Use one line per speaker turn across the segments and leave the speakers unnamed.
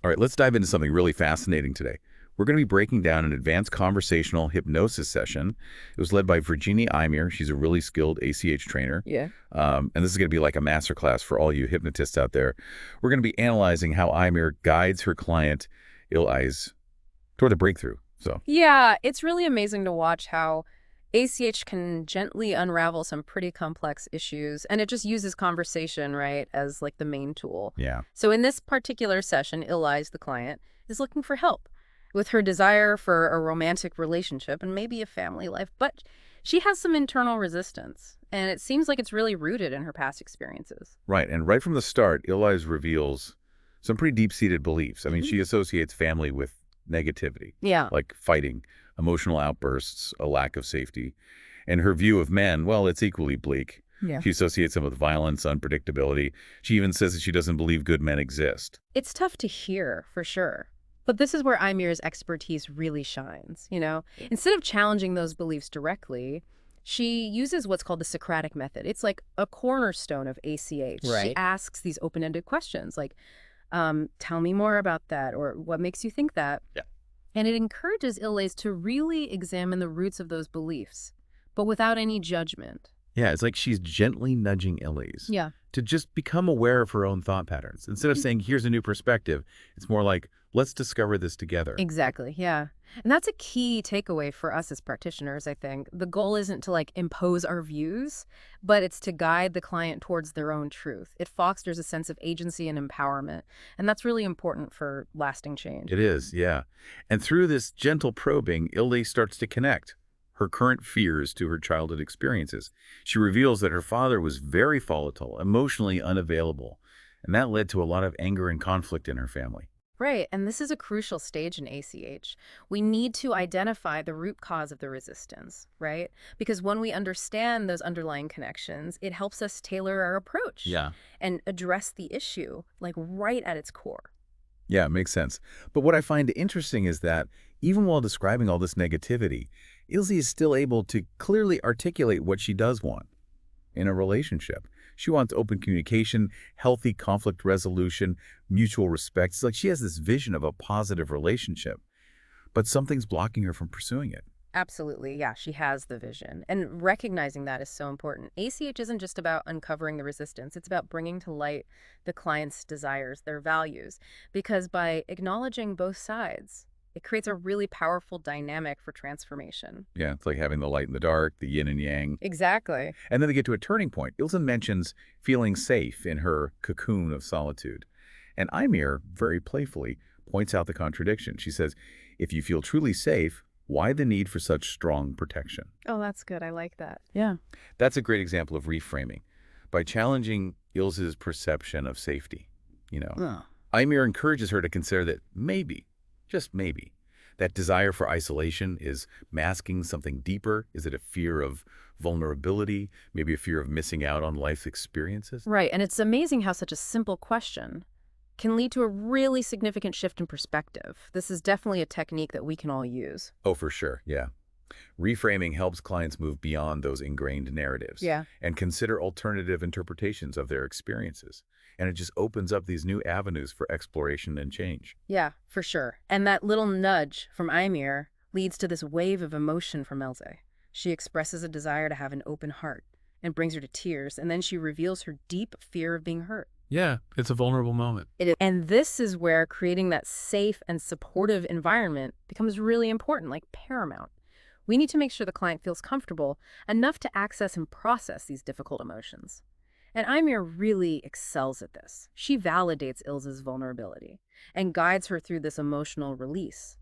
All right, let's dive into something really fascinating today. We're going to be breaking down an advanced conversational hypnosis session. It was led by Virginie. She's a really skilled ACH trainer.
Yeah.
And this is going to be like a masterclass for all you hypnotists out there. We're going to be analyzing how Imir guides her client, Illais, toward the breakthrough.
Yeah, it's really amazing to watch how ACH can gently unravel some pretty complex issues, and it just uses conversation, right, as like the main tool.
Yeah.
So in this particular session, Illais, the client, is looking for help with her desire for a romantic relationship and maybe a family life, but she has some internal resistance, and it seems like it's really rooted in her past experiences.
Right. And right from the start, Illais reveals some pretty deep-seated beliefs. I mean, she associates family with negativity.
Yeah.
Like fighting, emotional outbursts, a lack of safety. And her view of men, well, it's equally bleak.
Yeah.
She associates them with violence, unpredictability. She even says that she doesn't believe good men exist.
It's tough to hear, for sure. But this is where Imir's expertise really shines, you know? Instead of challenging those beliefs directly, she uses what's called the Socratic method. It's like a cornerstone of ACH.
Right.
She asks these open-ended questions like, tell me more about that, or what makes you think that?
Yeah.
And it encourages Illais to really examine the roots of those beliefs, but without any judgment.
Yeah, it's like she's gently nudging Illais
Yeah.
to just become aware of her own thought patterns. Instead of saying, here's a new perspective, it's more like, let's discover this together.
Exactly, yeah. And that's a key takeaway for us as practitioners, I think. The goal isn't to like impose our views, but it's to guide the client towards their own truth. It fosters a sense of agency and empowerment, and that's really important for lasting change.
It is, yeah. And through this gentle probing, Illais starts to connect her current fears to her childhood experiences. She reveals that her father was very volatile, emotionally unavailable, and that led to a lot of anger and conflict in her family.
Right, and this is a crucial stage in ACH. We need to identify the root cause of the resistance, right? Because when we understand those underlying connections, it helps us tailor our approach and address the issue, like right at its core.
Yeah, it makes sense. But what I find interesting is that even while describing all this negativity, Ilse is still able to clearly articulate what she does want in a relationship. She wants open communication, healthy conflict resolution, mutual respect. It's like she has this vision of a positive relationship, but something's blocking her from pursuing it.
Absolutely, yeah, she has the vision. And recognizing that is so important. ACH isn't just about uncovering the resistance. It's about bringing to light the client's desires, their values. Because by acknowledging both sides, it creates a really powerful dynamic for transformation.
Yeah, it's like having the light and the dark, the yin and yang.
Exactly.
And then they get to a turning point. Ilse mentions feeling safe in her cocoon of solitude. And Imir, very playfully, points out the contradiction. She says, if you feel truly safe, why the need for such strong protection?
Oh, that's good. I like that. Yeah.
That's a great example of reframing. By challenging Ilse's perception of safety, Imir encourages her to consider that maybe, just maybe, that desire for isolation is masking something deeper. Is it a fear of vulnerability, maybe a fear of missing out on life's experiences?
Right. And it's amazing how such a simple question can lead to a really significant shift in perspective. This is definitely a technique that we can all use.
Oh, for sure. Yeah. Reframing helps clients move beyond those ingrained narratives and consider alternative interpretations of their experiences. And it just opens up these new avenues for exploration and change.
Yeah, for sure. And that little nudge from Imir leads to this wave of emotion from Ilse. She expresses a desire to have an open heart and brings her to tears, and then she reveals her deep fear of being hurt.
Yeah, it's a vulnerable moment.
And this is where creating that safe and supportive environment becomes really important, like paramount. We need to make sure the client feels comfortable enough to access and process these difficult emotions. And Imir really excels at this. She validates Ilse's vulnerability and guides her through this emotional release.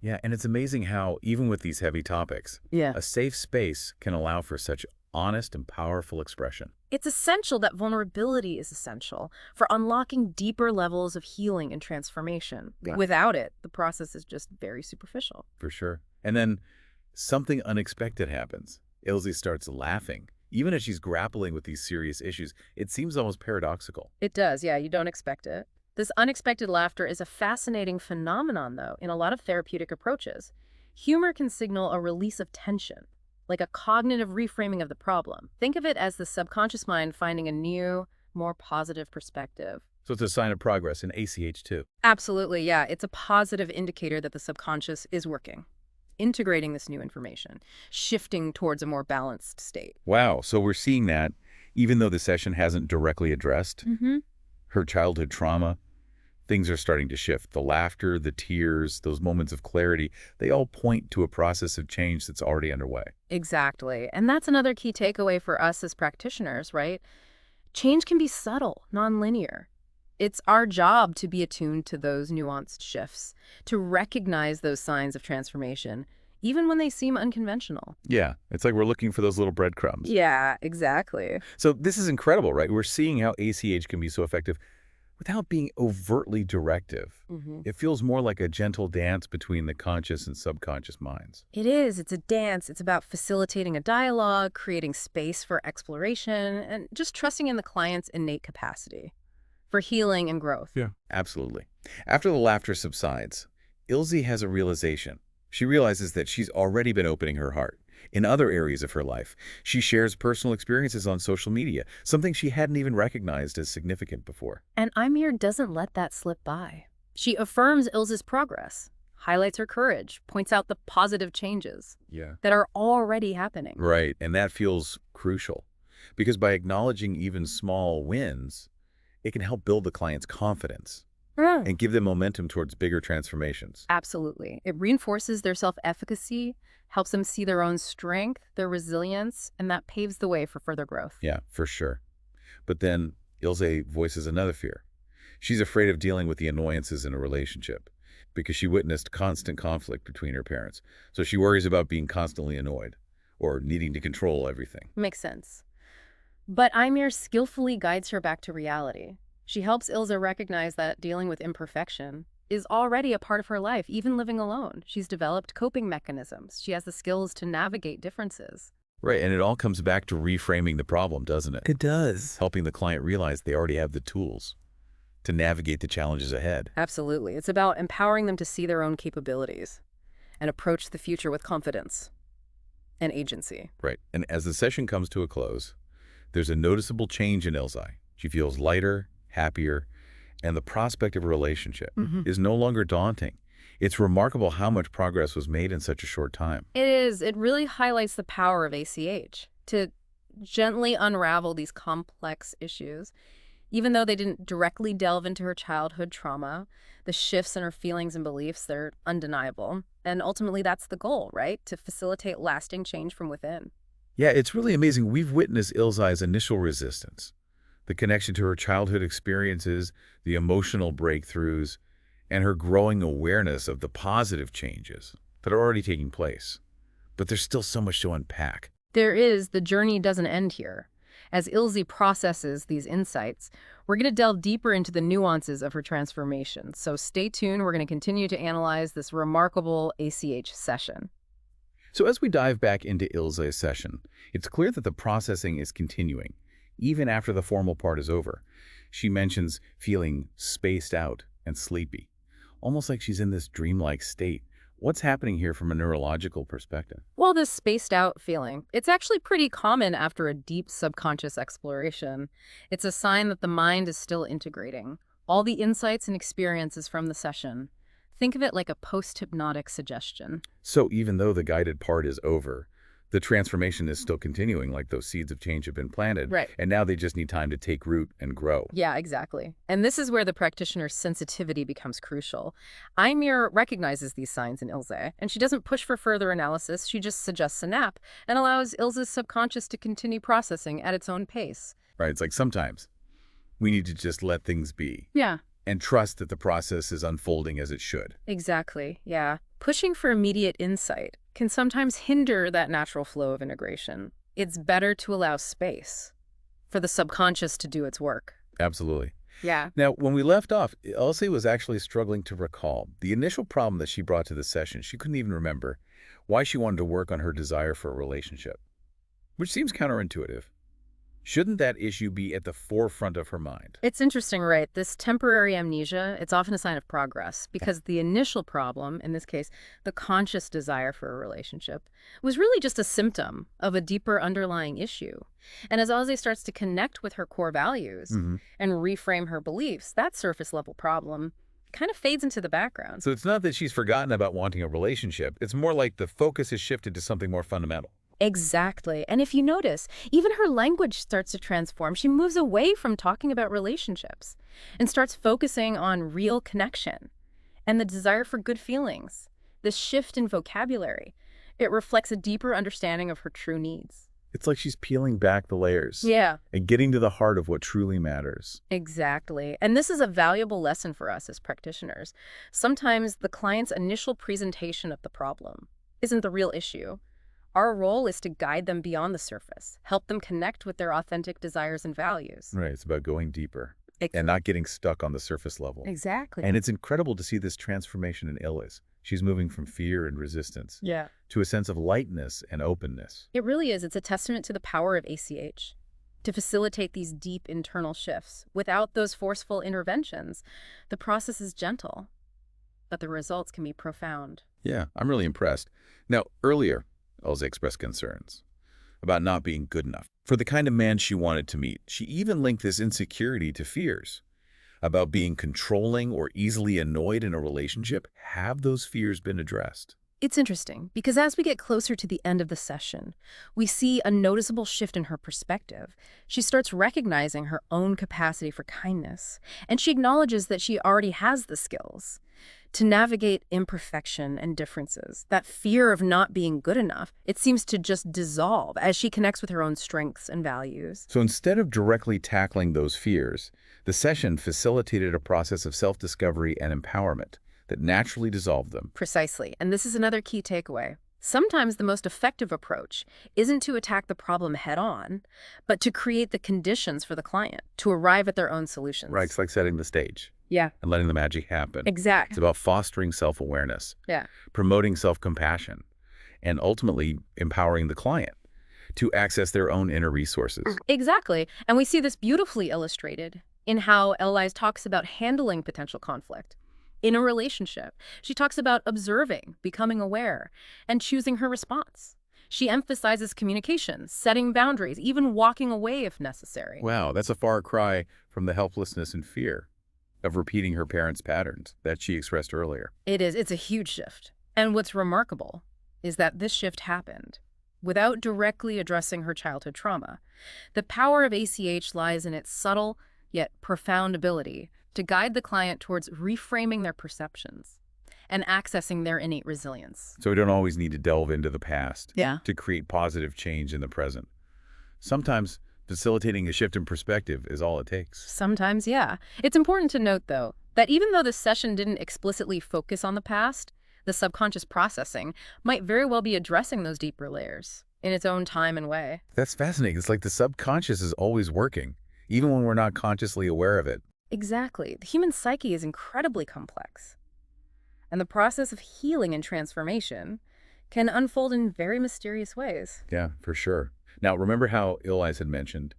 Yeah, and it's amazing how, even with these heavy topics, a safe space can allow for such honest and powerful expression.
It's essential that vulnerability is essential for unlocking deeper levels of healing and transformation.
Yeah.
Without it, the process is just very superficial.
For sure. And then something unexpected happens. Ilse starts laughing. Even as she's grappling with these serious issues, it seems almost paradoxical.
It does, yeah, you don't expect it. This unexpected laughter is a fascinating phenomenon, though, in a lot of therapeutic approaches. Humor can signal a release of tension, like a cognitive reframing of the problem. Think of it as the subconscious mind finding a new, more positive perspective.
So it's a sign of progress in ACH too.
Absolutely, yeah. It's a positive indicator that the subconscious is working, integrating this new information, shifting towards a more balanced state.
Wow, so we're seeing that even though the session hasn't directly addressed her childhood trauma, things are starting to shift. The laughter, the tears, those moments of clarity, they all point to a process of change that's already underway.
Exactly. And that's another key takeaway for us as practitioners, right? Change can be subtle, nonlinear. It's our job to be attuned to those nuanced shifts, to recognize those signs of transformation, even when they seem unconventional.
Yeah, it's like we're looking for those little breadcrumbs.
Yeah, exactly.
So this is incredible, right? We're seeing how ACH can be so effective without being overtly directive. It feels more like a gentle dance between the conscious and subconscious minds.
It is. It's a dance. It's about facilitating a dialogue, creating space for exploration, and just trusting in the client's innate capacity for healing and growth.
Yeah.
Absolutely. After the laughter subsides, Ilse has a realization. She realizes that she's already been opening her heart. In other areas of her life, she shares personal experiences on social media, something she hadn't even recognized as significant before.
And Imir doesn't let that slip by. She affirms Ilse's progress, highlights her courage, points out the positive changes
Yeah.
that are already happening.
Right, and that feels crucial. Because by acknowledging even small wins, it can help build the client's confidence and give them momentum towards bigger transformations.
Absolutely. It reinforces their self-efficacy, helps them see their own strength, their resilience, and that paves the way for further growth.
Yeah, for sure. But then Ilse voices another fear. She's afraid of dealing with the annoyances in a relationship because she witnessed constant conflict between her parents. So she worries about being constantly annoyed or needing to control everything.
Makes sense. But Imir skillfully guides her back to reality. She helps Ilse recognize that dealing with imperfection is already a part of her life, even living alone. She's developed coping mechanisms. She has the skills to navigate differences.
Right, and it all comes back to reframing the problem, doesn't it?
It does.
Helping the client realize they already have the tools to navigate the challenges ahead.
Absolutely. It's about empowering them to see their own capabilities and approach the future with confidence and agency.
Right, and as the session comes to a close, there's a noticeable change in Ilse. She feels lighter, happier, and the prospect of a relationship is no longer daunting. It's remarkable how much progress was made in such a short time.
It is. It really highlights the power of ACH to gently unravel these complex issues. Even though they didn't directly delve into her childhood trauma, the shifts in her feelings and beliefs, they're undeniable. And ultimately, that's the goal, right? To facilitate lasting change from within.
Yeah, it's really amazing. We've witnessed Ilse's initial resistance, the connection to her childhood experiences, the emotional breakthroughs, and her growing awareness of the positive changes that are already taking place. But there's still so much to unpack.
There is. The journey doesn't end here. As Ilse processes these insights, we're going to delve deeper into the nuances of her transformation. So stay tuned. We're going to continue to analyze this remarkable ACH session.
So as we dive back into Ilse's session, it's clear that the processing is continuing, even after the formal part is over. She mentions feeling spaced out and sleepy, almost like she's in this dreamlike state. What's happening here from a neurological perspective?
Well, this spaced out feeling, it's actually pretty common after a deep subconscious exploration. It's a sign that the mind is still integrating all the insights and experiences from the session. Think of it like a post-hypnotic suggestion.
So even though the guided part is over, the transformation is still continuing, like those seeds of change have been planted.
Right.
And now they just need time to take root and grow.
Yeah, exactly. And this is where the practitioner's sensitivity becomes crucial. Imir recognizes these signs in Ilse, and she doesn't push for further analysis. She just suggests a nap and allows Ilse's subconscious to continue processing at its own pace.
Right? It's like sometimes we need to just let things be
Yeah.
and trust that the process is unfolding as it should.
Exactly, yeah. Pushing for immediate insight can sometimes hinder that natural flow of integration. It's better to allow space for the subconscious to do its work.
Absolutely.
Yeah.
Now, when we left off, Ilse was actually struggling to recall the initial problem that she brought to the session. She couldn't even remember why she wanted to work on her desire for a relationship, which seems counterintuitive. Shouldn't that issue be at the forefront of her mind?
It's interesting, right? This temporary amnesia, it's often a sign of progress because the initial problem, in this case, the conscious desire for a relationship, was really just a symptom of a deeper underlying issue. And as Ozzy starts to connect with her core values and reframe her beliefs, that surface level problem kind of fades into the background.
So it's not that she's forgotten about wanting a relationship. It's more like the focus has shifted to something more fundamental.
Exactly. And if you notice, even her language starts to transform. She moves away from talking about relationships and starts focusing on real connection and the desire for good feelings. This shift in vocabulary, it reflects a deeper understanding of her true needs.
It's like she's peeling back the layers.
Yeah,
And getting to the heart of what truly matters.
exactly. And this is a valuable lesson for us as practitioners. Sometimes the client's initial presentation of the problem isn't the real issue. Our role is to guide them beyond the surface, help them connect with their authentic desires and values.
Right, it's about going deeper and not getting stuck on the surface level.
Exactly.
And it's incredible to see this transformation in Illis. She's moving from fear and resistance to a sense of lightness and openness.
It really is. It's a testament to the power of ACH to facilitate these deep internal shifts. Without those forceful interventions, the process is gentle, but the results can be profound.
Yeah, I'm really impressed. Now, earlier, Elsa expressed concerns about not being good enough for the kind of man she wanted to meet. She even linked this insecurity to fears about being controlling or easily annoyed in a relationship. Have those fears been addressed?
It's interesting because as we get closer to the end of the session, we see a noticeable shift in her perspective. She starts recognizing her own capacity for kindness, and she acknowledges that she already has the skills to navigate imperfection and differences. That fear of not being good enough, it seems to just dissolve as she connects with her own strengths and values.
So instead of directly tackling those fears, the session facilitated a process of self-discovery and empowerment that naturally dissolved them.
Precisely. And this is another key takeaway. Sometimes the most effective approach isn't to attack the problem head-on, but to create the conditions for the client to arrive at their own solutions.
Right, it's like setting the stage.
Yeah.
And letting the magic happen.
Exactly.
It's about fostering self-awareness,
Yeah.
promoting self-compassion, and ultimately empowering the client to access their own inner resources.
Exactly. And we see this beautifully illustrated in how Elise talks about handling potential conflict in a relationship. She talks about observing, becoming aware, and choosing her response. She emphasizes communication, setting boundaries, even walking away if necessary.
Wow, that's a far cry from the helplessness and fear of repeating her parents' patterns that she expressed earlier.
It is. It's a huge shift. And what's remarkable is that this shift happened without directly addressing her childhood trauma. The power of ACH lies in its subtle yet profound ability to guide the client towards reframing their perceptions and accessing their innate resilience.
So we don't always need to delve into the past
Yeah.
to create positive change in the present. Sometimes facilitating a shift in perspective is all it takes.
Sometimes, yeah. It's important to note, though, that even though the session didn't explicitly focus on the past, the subconscious processing might very well be addressing those deeper layers in its own time and way.
That's fascinating. It's like the subconscious is always working, even when we're not consciously aware of it.
Exactly. The human psyche is incredibly complex. And the process of healing and transformation can unfold in very mysterious ways.
Yeah, for sure. Now, remember how Elise had mentioned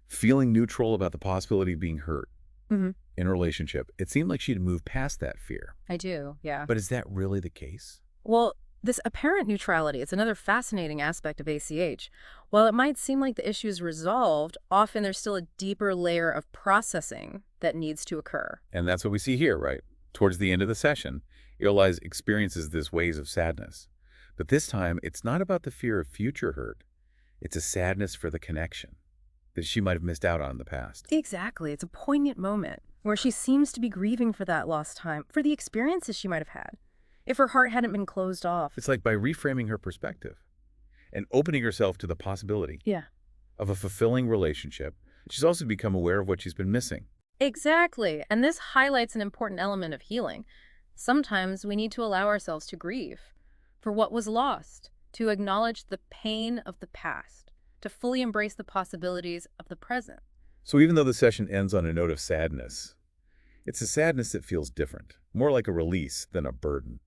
feeling neutral about the possibility of being hurt in a relationship? It seemed like she'd moved past that fear.
I do, yeah.
But is that really the case?
Well, this apparent neutrality is another fascinating aspect of ACH. While it might seem like the issue is resolved, often there's still a deeper layer of processing that needs to occur.
And that's what we see here, right? Towards the end of the session, Elise experiences this waves of sadness. But this time, it's not about the fear of future hurt. It's a sadness for the connection that she might have missed out on in the past.
Exactly. It's a poignant moment where she seems to be grieving for that lost time, for the experiences she might have had, if her heart hadn't been closed off.
It's like by reframing her perspective and opening herself to the possibility of a fulfilling relationship, she's also become aware of what she's been missing.
Exactly. And this highlights an important element of healing. Sometimes we need to allow ourselves to grieve for what was lost, to acknowledge the pain of the past, to fully embrace the possibilities of the present.
So even though the session ends on a note of sadness, it's a sadness that feels different, more like a release than a burden.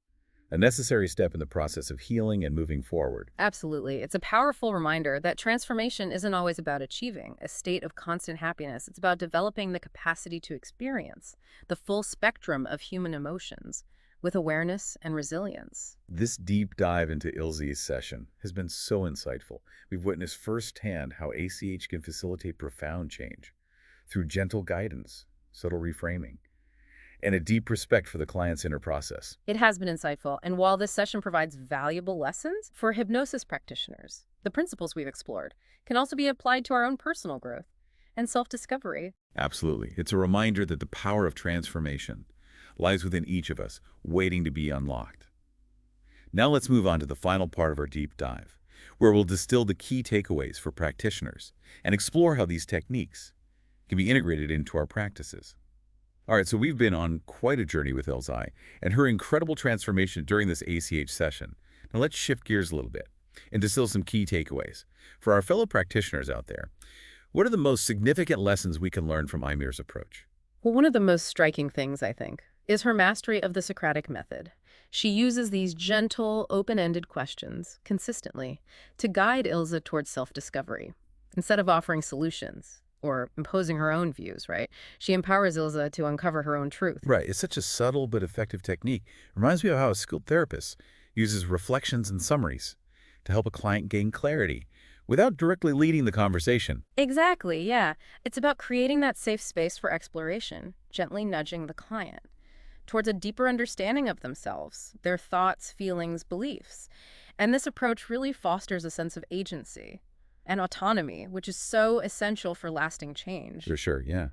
a necessary step in the process of healing and moving forward.
Absolutely. It's a powerful reminder that transformation isn't always about achieving a state of constant happiness. It's about developing the capacity to experience the full spectrum of human emotions with awareness and resilience.
This deep dive into Ilse's session has been so insightful. We've witnessed firsthand how ACH can facilitate profound change through gentle guidance, subtle reframing, and a deep respect for the client's inner process.
It has been insightful, and while this session provides valuable lessons for hypnosis practitioners, the principles we've explored can also be applied to our own personal growth and self-discovery.
Absolutely. It's a reminder that the power of transformation lies within each of us, waiting to be unlocked. Now let's move on to the final part of our deep dive, where we'll distill the key takeaways for practitioners and explore how these techniques can be integrated into our practices. All right, so we've been on quite a journey with Ilse and her incredible transformation during this ACH session. Now let's shift gears a little bit and distill some key takeaways. For our fellow practitioners out there, what are the most significant lessons we can learn from Aimir's approach?
Well, one of the most striking things, I think, is her mastery of the Socratic method. She uses these gentle, open-ended questions consistently to guide Ilse towards self-discovery. Instead of offering solutions or imposing her own views, right? She empowers Ilse to uncover her own truth.
Right, it's such a subtle but effective technique. Reminds me of how a skilled therapist uses reflections and summaries to help a client gain clarity without directly leading the conversation.
Exactly, yeah. It's about creating that safe space for exploration, gently nudging the client towards a deeper understanding of themselves, their thoughts, feelings, beliefs. And this approach really fosters a sense of agency and autonomy, which is so essential for lasting change.
For sure, yeah.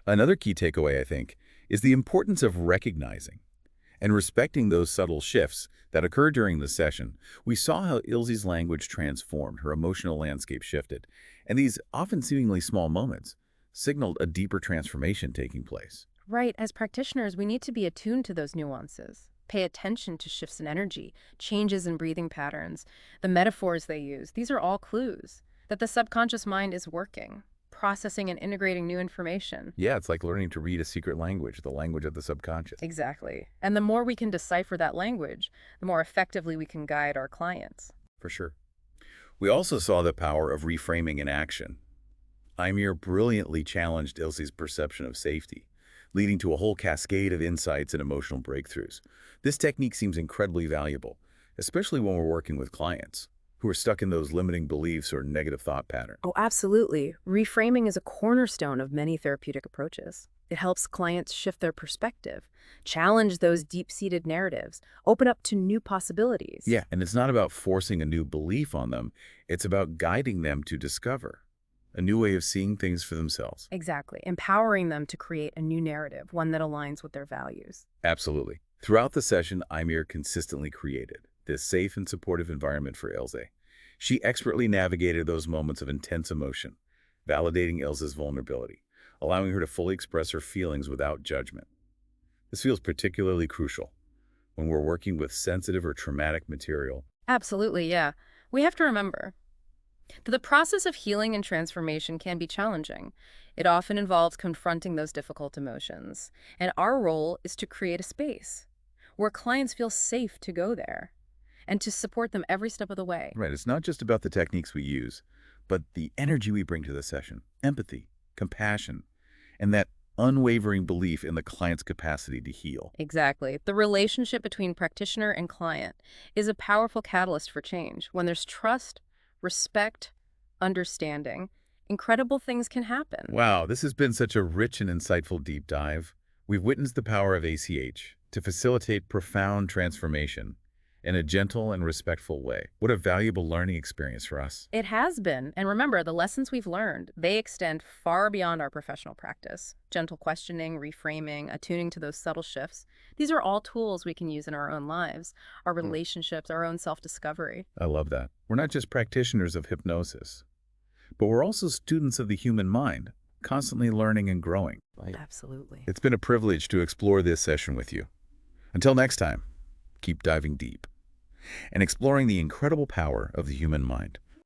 Another key takeaway, I think, is the importance of recognizing and respecting those subtle shifts that occur during the session. We saw how Ilse's language transformed, her emotional landscape shifted, and these often seemingly small moments signaled a deeper transformation taking place.
Right, as practitioners, we need to be attuned to those nuances. Pay attention to shifts in energy, changes in breathing patterns, the metaphors they use. These are all clues that the subconscious mind is working, processing and integrating new information.
Yeah, it's like learning to read a secret language, the language of the subconscious.
Exactly. And the more we can decipher that language, the more effectively we can guide our clients.
For sure. We also saw the power of reframing in action. Aimir brilliantly challenged Ilse's perception of safety, leading to a whole cascade of insights and emotional breakthroughs. This technique seems incredibly valuable, especially when we're working with clients who are stuck in those limiting beliefs or negative thought patterns.
Oh, absolutely. Reframing is a cornerstone of many therapeutic approaches. It helps clients shift their perspective, challenge those deep-seated narratives, open up to new possibilities.
Yeah, and it's not about forcing a new belief on them. It's about guiding them to discover a new way of seeing things for themselves.
Exactly. Empowering them to create a new narrative, one that aligns with their values.
Absolutely. Throughout the session, Aimir consistently created this safe and supportive environment for Ilse. She expertly navigated those moments of intense emotion, validating Ilse's vulnerability, allowing her to fully express her feelings without judgment. This feels particularly crucial when we're working with sensitive or traumatic material.
Absolutely, yeah. We have to remember that the process of healing and transformation can be challenging. It often involves confronting those difficult emotions, and our role is to create a space where clients feel safe to go there and to support them every step of the way.
Right, it's not just about the techniques we use, but the energy we bring to the session, empathy, compassion, and that unwavering belief in the client's capacity to heal.
Exactly. The relationship between practitioner and client is a powerful catalyst for change. When there's trust, respect, understanding, incredible things can happen.
Wow, this has been such a rich and insightful deep dive. We've witnessed the power of ACH to facilitate profound transformation in a gentle and respectful way. What a valuable learning experience for us.
It has been. And remember, the lessons we've learned, they extend far beyond our professional practice. Gentle questioning, reframing, attuning to those subtle shifts. These are all tools we can use in our own lives, our relationships, our own self-discovery.
I love that. We're not just practitioners of hypnosis, but we're also students of the human mind, constantly learning and growing.
Absolutely.
It's been a privilege to explore this session with you. Until next time, keep diving deep and exploring the incredible power of the human mind.